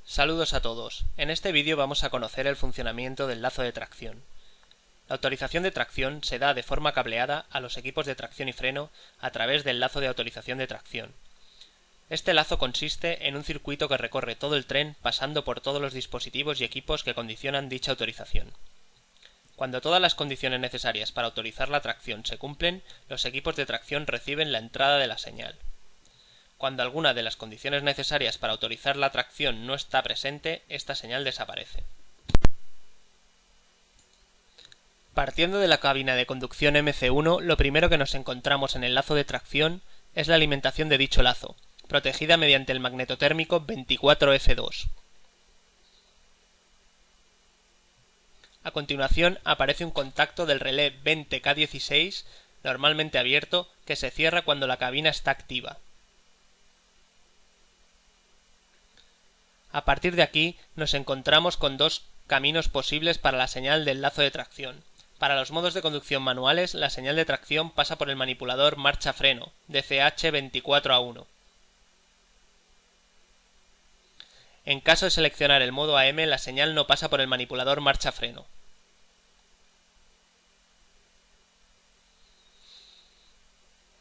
Saludos a todos. En este vídeo vamos a conocer el funcionamiento del lazo de tracción. La autorización de tracción se da de forma cableada a los equipos de tracción y freno a través del lazo de autorización de tracción. Este lazo consiste en un circuito que recorre todo el tren pasando por todos los dispositivos y equipos que condicionan dicha autorización. Cuando todas las condiciones necesarias para autorizar la tracción se cumplen, los equipos de tracción reciben la entrada de la señal. Cuando alguna de las condiciones necesarias para autorizar la tracción no está presente, esta señal desaparece. Partiendo de la cabina de conducción MC1, lo primero que nos encontramos en el lazo de tracción es la alimentación de dicho lazo, protegida mediante el magnetotérmico 24F2. A continuación aparece un contacto del relé 20K16, normalmente abierto, que se cierra cuando la cabina está activa. A partir de aquí nos encontramos con dos caminos posibles para la señal del lazo de tracción. Para los modos de conducción manuales, la señal de tracción pasa por el manipulador marcha-freno, DCH 24A1. En caso de seleccionar el modo AM, la señal no pasa por el manipulador marcha-freno.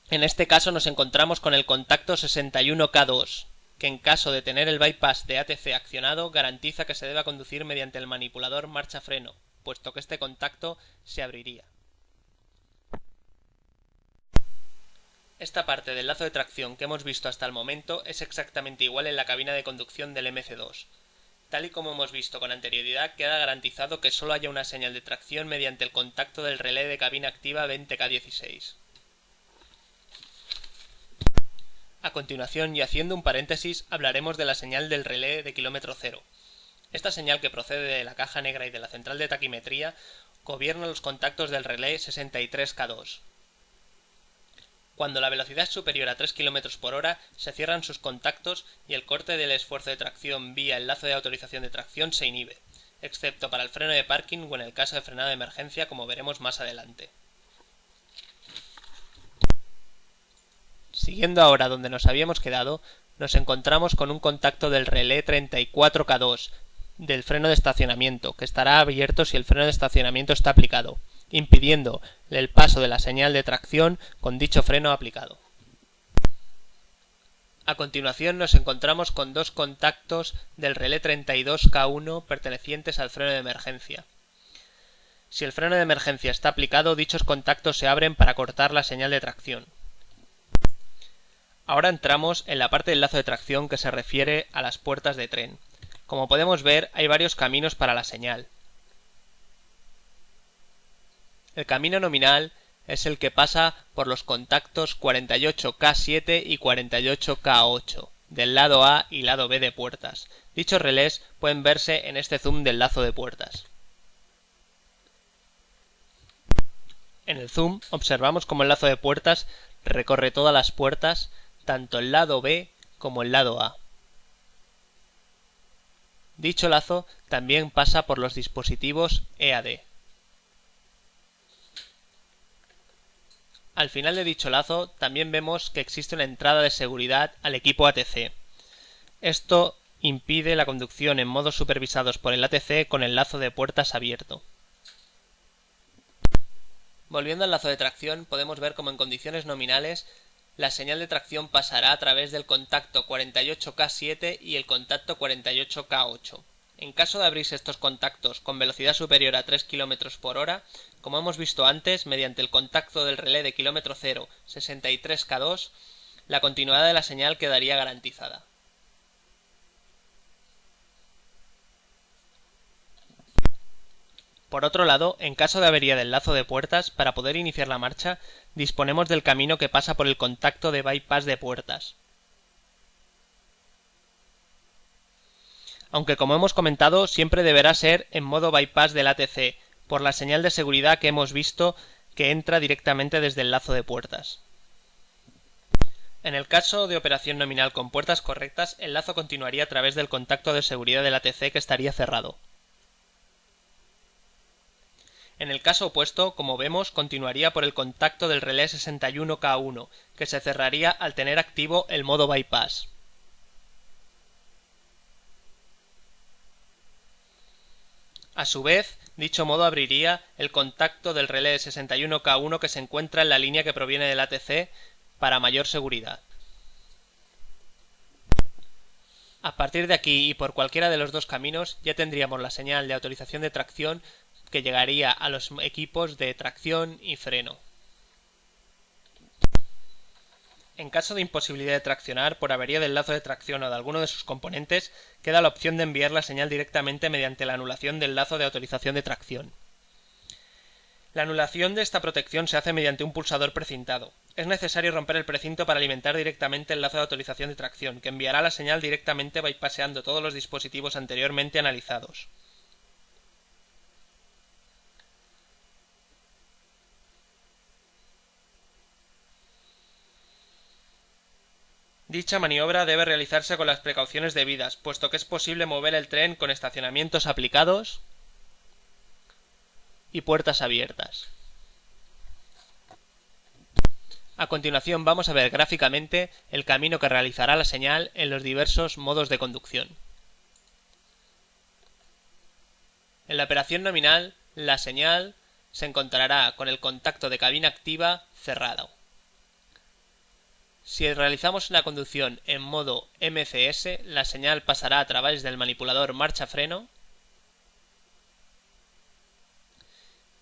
En este caso nos encontramos con el contacto 61K2. Que en caso de tener el bypass de ATC accionado garantiza que se deba conducir mediante el manipulador marcha-freno, puesto que este contacto se abriría. Esta parte del lazo de tracción que hemos visto hasta el momento es exactamente igual en la cabina de conducción del MC2. Tal y como hemos visto con anterioridad, queda garantizado que solo haya una señal de tracción mediante el contacto del relé de cabina activa 20K16. A continuación, y haciendo un paréntesis, hablaremos de la señal del relé de kilómetro cero. Esta señal, que procede de la caja negra y de la central de taquimetría, gobierna los contactos del relé 63K2. Cuando la velocidad es superior a 3 km por hora, se cierran sus contactos y el corte del esfuerzo de tracción vía el lazo de autorización de tracción se inhibe, excepto para el freno de parking o en el caso de frenado de emergencia, como veremos más adelante. Siguiendo ahora donde nos habíamos quedado, nos encontramos con un contacto del relé 34K2 del freno de estacionamiento, que estará abierto si el freno de estacionamiento está aplicado, impidiendo el paso de la señal de tracción con dicho freno aplicado. A continuación nos encontramos con dos contactos del relé 32K1 pertenecientes al freno de emergencia. Si el freno de emergencia está aplicado, dichos contactos se abren para cortar la señal de tracción. Ahora entramos en la parte del lazo de tracción que se refiere a las puertas de tren. Como podemos ver, hay varios caminos para la señal. El camino nominal es el que pasa por los contactos 48K7 y 48K8 del lado A y lado B de puertas. Dichos relés pueden verse en este zoom del lazo de puertas. En el zoom observamos cómo el lazo de puertas recorre todas las puertas, tanto el lado B como el lado A. Dicho lazo también pasa por los dispositivos EAD. Al final de dicho lazo también vemos que existe una entrada de seguridad al equipo ATC. Esto impide la conducción en modos supervisados por el ATC con el lazo de puertas abierto. Volviendo al lazo de tracción, podemos ver cómo en condiciones nominales la señal de tracción pasará a través del contacto 48K7 y el contacto 48K8. En caso de abrirse estos contactos con velocidad superior a 3 km por hora, como hemos visto antes, mediante el contacto del relé de kilómetro cero 63K2, la continuidad de la señal quedaría garantizada. Por otro lado, en caso de avería del lazo de puertas, para poder iniciar la marcha, disponemos del camino que pasa por el contacto de bypass de puertas. Aunque, como hemos comentado, siempre deberá ser en modo bypass del ATC, por la señal de seguridad que hemos visto que entra directamente desde el lazo de puertas. En el caso de operación nominal con puertas correctas, el lazo continuaría a través del contacto de seguridad del ATC que estaría cerrado. En el caso opuesto, como vemos, continuaría por el contacto del relé 61K1, que se cerraría al tener activo el modo bypass. A su vez, dicho modo abriría el contacto del relé 61K1 que se encuentra en la línea que proviene del ATC para mayor seguridad. A partir de aquí y por cualquiera de los dos caminos ya tendríamos la señal de autorización de tracción que llegaría a los equipos de tracción y freno. En caso de imposibilidad de traccionar por avería del lazo de tracción o de alguno de sus componentes, queda la opción de enviar la señal directamente mediante la anulación del lazo de autorización de tracción. La anulación de esta protección se hace mediante un pulsador precintado. Es necesario romper el precinto para alimentar directamente el lazo de autorización de tracción, que enviará la señal directamente bypaseando todos los dispositivos anteriormente analizados. Dicha maniobra debe realizarse con las precauciones debidas, puesto que es posible mover el tren con estacionamientos aplicados y puertas abiertas. A continuación vamos a ver gráficamente el camino que realizará la señal en los diversos modos de conducción. En la operación nominal, la señal se encontrará con el contacto de cabina activa cerrado. Si realizamos la conducción en modo MCS, la señal pasará a través del manipulador marcha-freno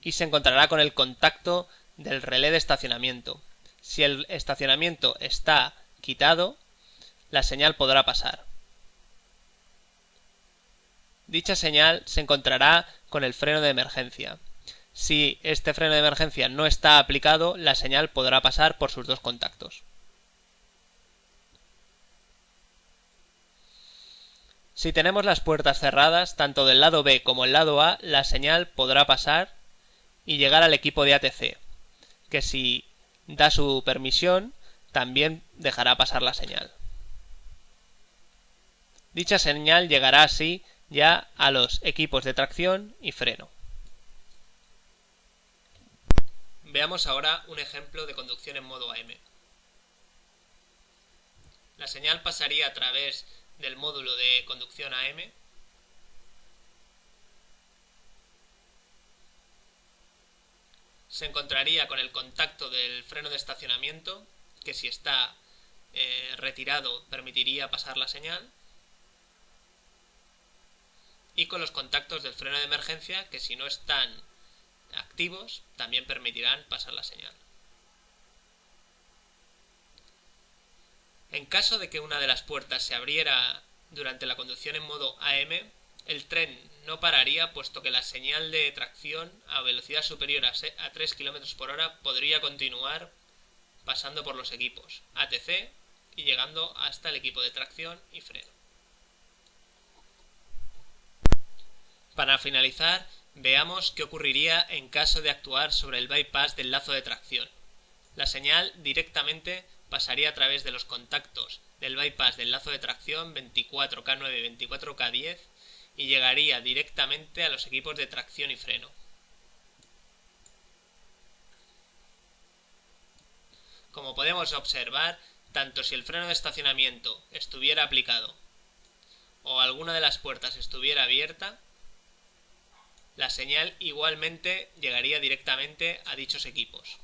y se encontrará con el contacto del relé de estacionamiento. Si el estacionamiento está quitado, la señal podrá pasar. Dicha señal se encontrará con el freno de emergencia. Si este freno de emergencia no está aplicado, la señal podrá pasar por sus dos contactos. Si tenemos las puertas cerradas, tanto del lado B como el lado A, la señal podrá pasar y llegar al equipo de ATC, que si da su permisión, también dejará pasar la señal. Dicha señal llegará así ya a los equipos de tracción y freno. Veamos ahora un ejemplo de conducción en modo AM. La señal pasaría a través del módulo de conducción AM se encontraría con el contacto del freno de estacionamiento, que si está retirado permitiría pasar la señal, y con los contactos del freno de emergencia, que si no están activos también permitirán pasar la señal. En caso de que una de las puertas se abriera durante la conducción en modo AM, el tren no pararía, puesto que la señal de tracción a velocidad superior a 3 km por hora podría continuar pasando por los equipos ATC y llegando hasta el equipo de tracción y freno. Para finalizar, veamos qué ocurriría en caso de actuar sobre el bypass del lazo de tracción. La señal directamente pasaría a través de los contactos del bypass del lazo de tracción 24K9 y 24K10 y llegaría directamente a los equipos de tracción y freno. Como podemos observar, tanto si el freno de estacionamiento estuviera aplicado o alguna de las puertas estuviera abierta, la señal igualmente llegaría directamente a dichos equipos.